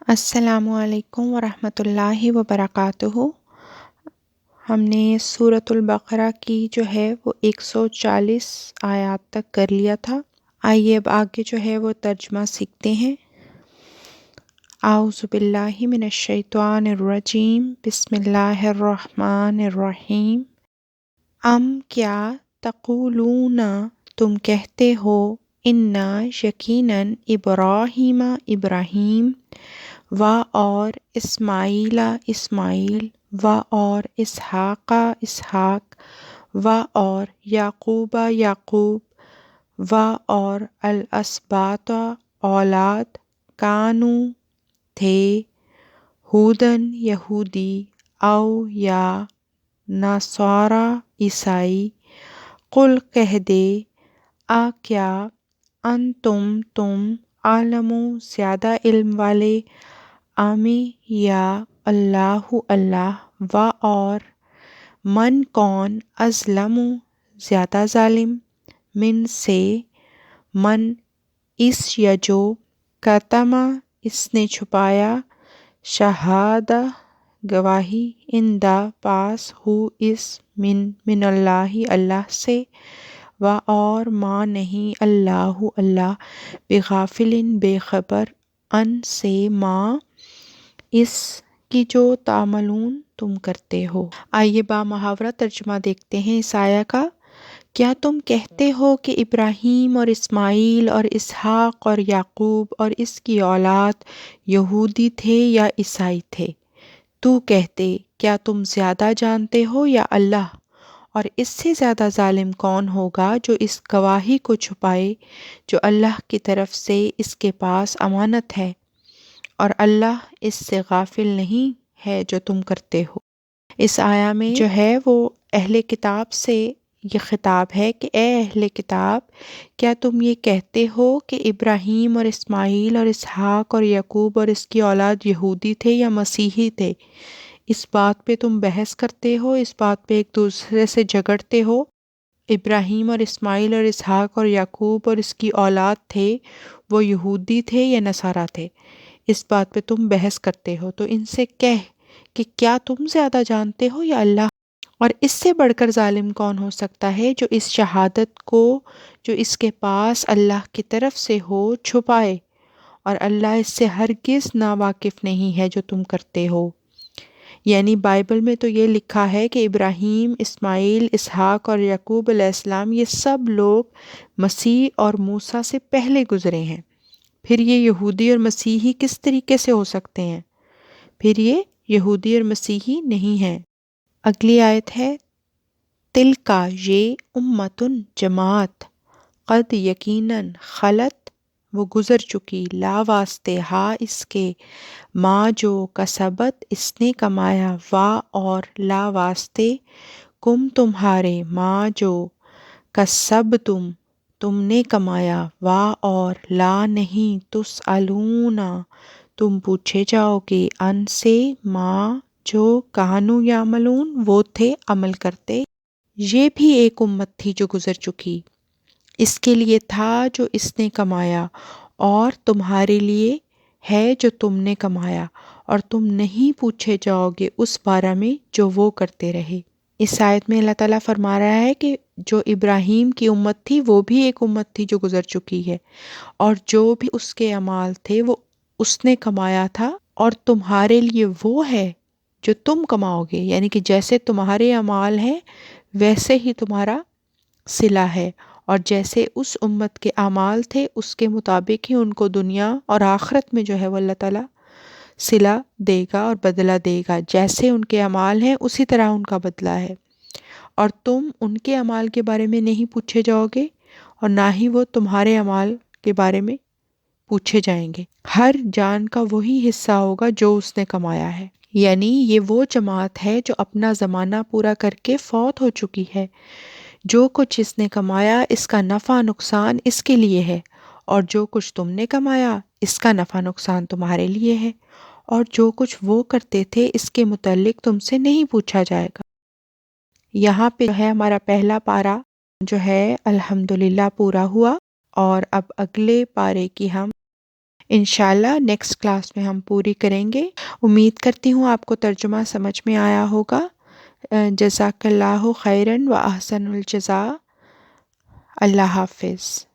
السلام علیکم ورحمۃ اللہ وبرکاتہ۔ ہم نے سورۃ البقرہ کی جو ہے وہ 140 آیات تک کر لیا تھا۔ آئیے اب آگے جو ہے وہ ترجمہ سیکھتے ہیں۔ اعوذ باللہ من الشیطان الرجیم، بسم اللہ الرحمن الرحیم۔ کیا تقولون، تم کہتے ہو، انا یقیناً ابراہیم اور اسماعیل اور اسحاق اور یعقوب اور الاسباط اولاد، کانو تھے، ہودن یہودی، او یا نصارا عیسائی، قل کہہ دے، کیا تم عالم زیادہ علم والے، یا اللہ اور من کون، ازلم زیادہ ظالم، من سے، من اس یا جو، کتما اس نے چھپایا، شہادہ گواہی، اندہ پاس، ہو اس، من اللہ سے، اور ما نہیں، اللہ بغافل بے خبر، ان سے، ما اس کی، جو تعملون تم کرتے ہو۔ آئیے با محاورہ ترجمہ دیکھتے ہیں اس آیہ کا۔ کیا تم کہتے ہو کہ ابراہیم اور اسماعیل اور اسحاق اور یعقوب اور اس کی اولاد یہودی تھے یا عیسائی تھے؟ تو کہتے، کیا تم زیادہ جانتے ہو یا اللہ؟ اور اس سے زیادہ ظالم کون ہوگا جو اس گواہی کو چھپائے جو اللہ کی طرف سے اس کے پاس امانت ہے، اور اللہ اس سے غافل نہیں ہے جو تم کرتے ہو۔ اس آیہ میں جو ہے وہ اہل کتاب سے یہ خطاب ہے کہ اے اہل کتاب، کیا تم یہ کہتے ہو کہ ابراہیم اور اسماعیل اور اسحاق اور یعقوب اور اس کی اولاد یہودی تھے یا مسیحی تھے؟ اس بات پہ تم بحث کرتے ہو، اس بات پہ ایک دوسرے سے جھگڑتے ہو۔ ابراہیم اور اسماعیل اور اسحاق اور یعقوب اور اس کی اولاد تھے، وہ یہودی تھے یا نصارہ تھے؟ اس بات پہ تم بحث کرتے ہو، تو ان سے کہہ کہ کیا تم زیادہ جانتے ہو یا اللہ؟ اور اس سے بڑھ کر ظالم کون ہو سکتا ہے جو اس شہادت کو جو اس کے پاس اللہ کی طرف سے ہو چھپائے، اور اللہ اس سے ہرگز ناواقف نہیں ہے جو تم کرتے ہو۔ یعنی بائبل میں تو یہ لکھا ہے کہ ابراہیم، اسماعیل، اسحاق اور یعقوب علیہ السلام یہ سب لوگ مسیح اور موسیٰ سے پہلے گزرے ہیں، پھر یہ یہودی اور مسیحی کس طریقے سے ہو سکتے ہیں؟ پھر یہ یہودی اور مسیحی نہیں ہیں۔ اگلی آیت ہے، تلکا یہ امتن جماعت، قد یقیناً خلط وہ گزر چکی، لا واسطے ہا اس کے، ما جو کسبت اس نے کمایا، وا اور لا واسطے، کم تمہارے، ما جو کسب تم نے کمایا، وا اور لا نہیں، تسألون تم پوچھے جاؤ گے، ان سے، ما جو کانوا یعملون وہ تھے عمل کرتے۔ یہ بھی ایک امت تھی جو گزر چکی، اس کے لیے تھا جو اس نے کمایا، اور تمہارے لیے ہے جو تم نے کمایا، اور تم نہیں پوچھے جاؤ گے اس بارے میں جو وہ کرتے رہے۔ اس آیت میں اللہ تعالیٰ فرما رہا ہے کہ جو ابراہیم کی امت تھی وہ بھی ایک امت تھی جو گزر چکی ہے، اور جو بھی اس کے اعمال تھے وہ اس نے کمایا تھا، اور تمہارے لیے وہ ہے جو تم کماؤ گے، یعنی کہ جیسے تمہارے اعمال ہیں ویسے ہی تمہارا صلہ ہے، اور جیسے اس امت کے اعمال تھے اس کے مطابق ہی ان کو دنیا اور آخرت میں جو ہے وہ اللہ تعالیٰ صلہ دے گا اور بدلہ دے گا، جیسے ان کے اعمال ہیں اسی طرح ان کا بدلہ ہے، اور تم ان کے اعمال کے بارے میں نہیں پوچھے جاؤ گے، اور نہ ہی وہ تمہارے اعمال کے بارے میں پوچھے جائیں گے۔ ہر جان کا وہی حصہ ہوگا جو اس نے کمایا ہے، یعنی یہ وہ جماعت ہے جو اپنا زمانہ پورا کر کے فوت ہو چکی ہے۔ جو کچھ اس نے کمایا اس کا نفع نقصان اس کے لیے ہے، اور جو کچھ تم نے کمایا اس کا نفع نقصان تمہارے لیے ہے، اور جو کچھ وہ کرتے تھے اس کے متعلق تم سے نہیں پوچھا جائے گا۔ یہاں پہ جو ہے ہمارا پہلا پارہ جو ہے الحمدللہ پورا ہوا، اور اب اگلے پارے کی ہم انشاءاللہ نیکسٹ کلاس میں ہم پوری کریں گے۔ امید کرتی ہوں آپ کو ترجمہ سمجھ میں آیا ہوگا۔ جزاک اللہ خیراً و احسن الجزاء۔ اللہ حافظ۔